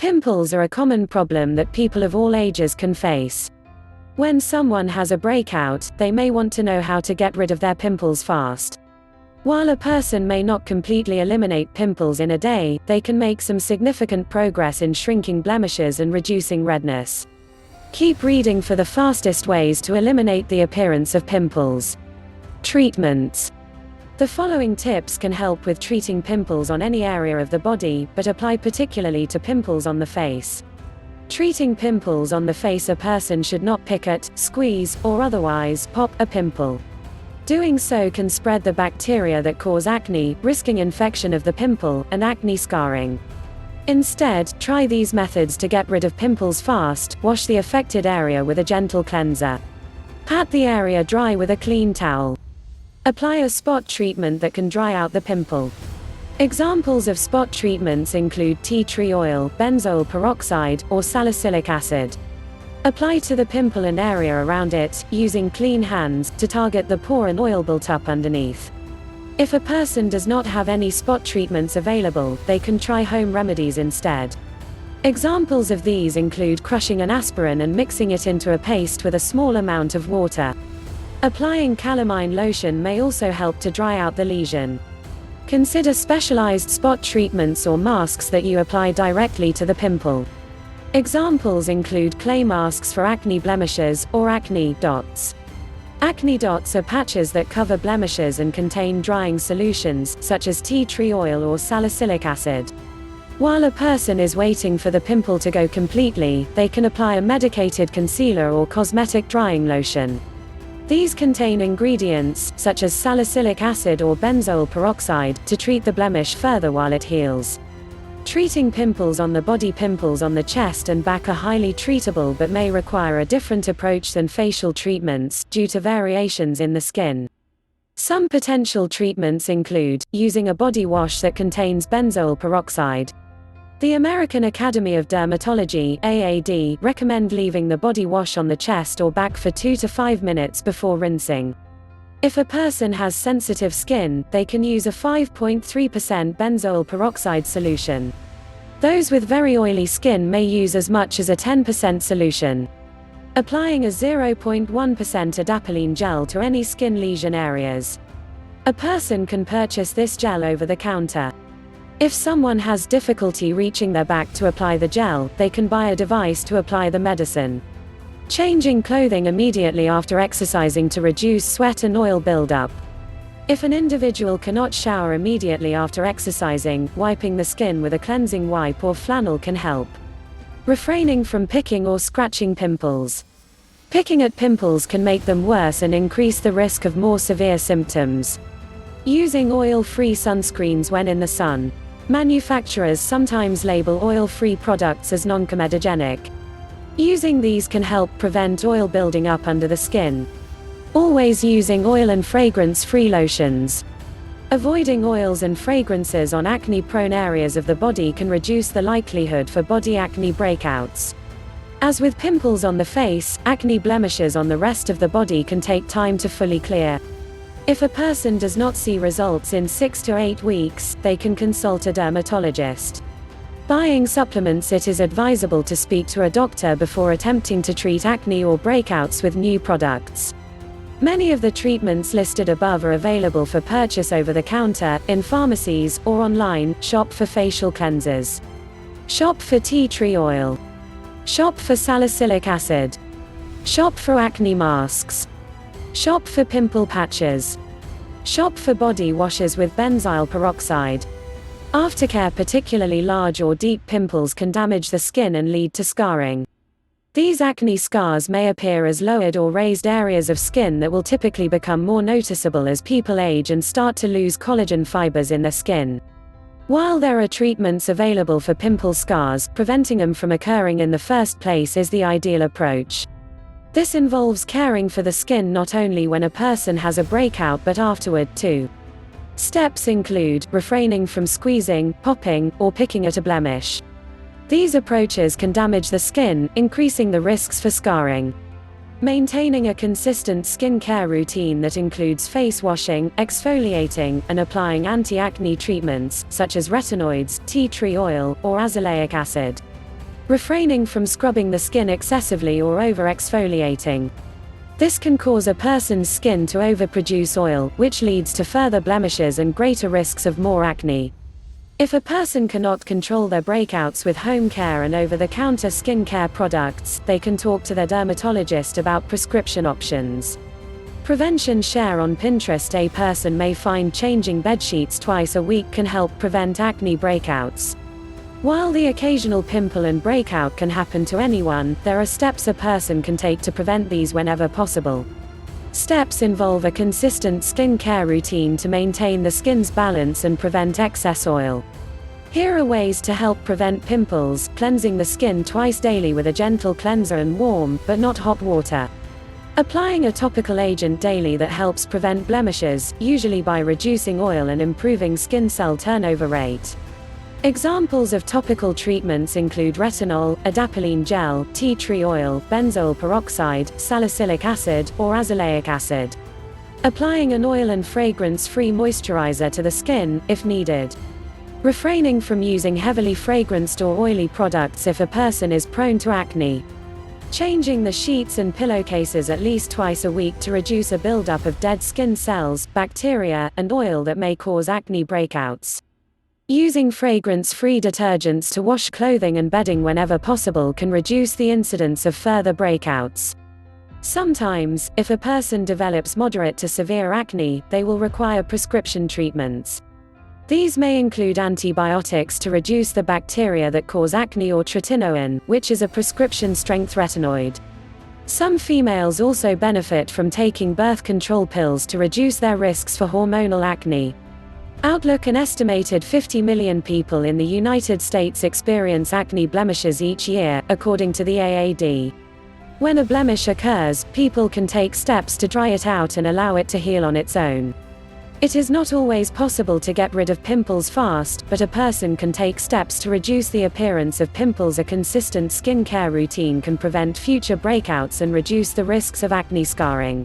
Pimples are a common problem that people of all ages can face. When someone has a breakout, they may want to know how to get rid of their pimples fast. While a person may not completely eliminate pimples in a day, they can make some significant progress in shrinking blemishes and reducing redness. Keep reading for the fastest ways to eliminate the appearance of pimples. Treatments. The following tips can help with treating pimples on any area of the body, but apply particularly to pimples on the face. Treating pimples on the face: a person should not pick at, squeeze, or otherwise pop a pimple. Doing so can spread the bacteria that cause acne, risking infection of the pimple and acne scarring. Instead, try these methods to get rid of pimples fast. Wash the affected area with a gentle cleanser. Pat the area dry with a clean towel. Apply a spot treatment that can dry out the pimple. Examples of spot treatments include tea tree oil, benzoyl peroxide, or salicylic acid. Apply to the pimple and area around it, using clean hands, to target the pore and oil built up underneath. If a person does not have any spot treatments available, they can try home remedies instead. Examples of these include crushing an aspirin and mixing it into a paste with a small amount of water. Applying calamine lotion may also help to dry out the lesion. Consider specialized spot treatments or masks that you apply directly to the pimple. Examples include clay masks for acne blemishes, or acne dots. Acne dots are patches that cover blemishes and contain drying solutions, such as tea tree oil or salicylic acid. While a person is waiting for the pimple to go completely, they can apply a medicated concealer or cosmetic drying lotion. These contain ingredients, such as salicylic acid or benzoyl peroxide, to treat the blemish further while it heals. Treating pimples on the body: pimples on the chest and back are highly treatable but may require a different approach than facial treatments, due to variations in the skin. Some potential treatments include using a body wash that contains benzoyl peroxide. The American Academy of Dermatology (AAD) recommend leaving the body wash on the chest or back for 2 to 5 minutes before rinsing. If a person has sensitive skin, they can use a 5.3% benzoyl peroxide solution. Those with very oily skin may use as much as a 10% solution. Applying a 0.1% adapalene gel to any skin lesion areas. A person can purchase this gel over the counter. If someone has difficulty reaching their back to apply the gel, they can buy a device to apply the medicine. Changing clothing immediately after exercising to reduce sweat and oil buildup. If an individual cannot shower immediately after exercising, wiping the skin with a cleansing wipe or flannel can help. Refraining from picking or scratching pimples. Picking at pimples can make them worse and increase the risk of more severe symptoms. Using oil-free sunscreens when in the sun. Manufacturers sometimes label oil-free products as non-comedogenic. Using these can help prevent oil building up under the skin. Always using oil and fragrance-free lotions. Avoiding oils and fragrances on acne-prone areas of the body can reduce the likelihood for body acne breakouts. As with pimples on the face, acne blemishes on the rest of the body can take time to fully clear. If a person does not see results in 6 to 8 weeks, they can consult a dermatologist. Buying supplements: it is advisable to speak to a doctor before attempting to treat acne or breakouts with new products. Many of the treatments listed above are available for purchase over the counter, in pharmacies, or online. Shop for facial cleansers. Shop for tea tree oil. Shop for salicylic acid. Shop for acne masks. Shop for pimple patches. Shop for body washes with benzoyl peroxide. Aftercare: particularly large or deep pimples can damage the skin and lead to scarring. These acne scars may appear as lowered or raised areas of skin that will typically become more noticeable as people age and start to lose collagen fibers in their skin. While there are treatments available for pimple scars, preventing them from occurring in the first place is the ideal approach. This involves caring for the skin not only when a person has a breakout but afterward too. Steps include refraining from squeezing, popping, or picking at a blemish. These approaches can damage the skin, increasing the risks for scarring. Maintaining a consistent skincare routine that includes face washing, exfoliating, and applying anti-acne treatments, such as retinoids, tea tree oil, or azelaic acid. Refraining from scrubbing the skin excessively or over-exfoliating. This can cause a person's skin to overproduce oil, which leads to further blemishes and greater risks of more acne. If a person cannot control their breakouts with home care and over-the-counter skincare products, they can talk to their dermatologist about prescription options. Prevention share on Pinterest. A person may find changing bedsheets twice a week can help prevent acne breakouts. While the occasional pimple and breakout can happen to anyone, there are steps a person can take to prevent these whenever possible. Steps involve a consistent skin care routine to maintain the skin's balance and prevent excess oil. Here are ways to help prevent pimples: cleansing the skin twice daily with a gentle cleanser and warm, but not hot water. Applying a topical agent daily that helps prevent blemishes, usually by reducing oil and improving skin cell turnover rate. Examples of topical treatments include retinol, adapalene gel, tea tree oil, benzoyl peroxide, salicylic acid, or azelaic acid. Applying an oil and fragrance-free moisturizer to the skin, if needed. Refraining from using heavily fragranced or oily products if a person is prone to acne. Changing the sheets and pillowcases at least twice a week to reduce a buildup of dead skin cells, bacteria, and oil that may cause acne breakouts. Using fragrance-free detergents to wash clothing and bedding whenever possible can reduce the incidence of further breakouts. Sometimes, if a person develops moderate to severe acne, they will require prescription treatments. These may include antibiotics to reduce the bacteria that cause acne or tretinoin, which is a prescription-strength retinoid. Some females also benefit from taking birth control pills to reduce their risks for hormonal acne. Outlook: an estimated 50 million people in the United States experience acne blemishes each year, according to the AAD. When a blemish occurs, people can take steps to dry it out and allow it to heal on its own. It is not always possible to get rid of pimples fast, but a person can take steps to reduce the appearance of pimples. A consistent skin care routine can prevent future breakouts and reduce the risks of acne scarring.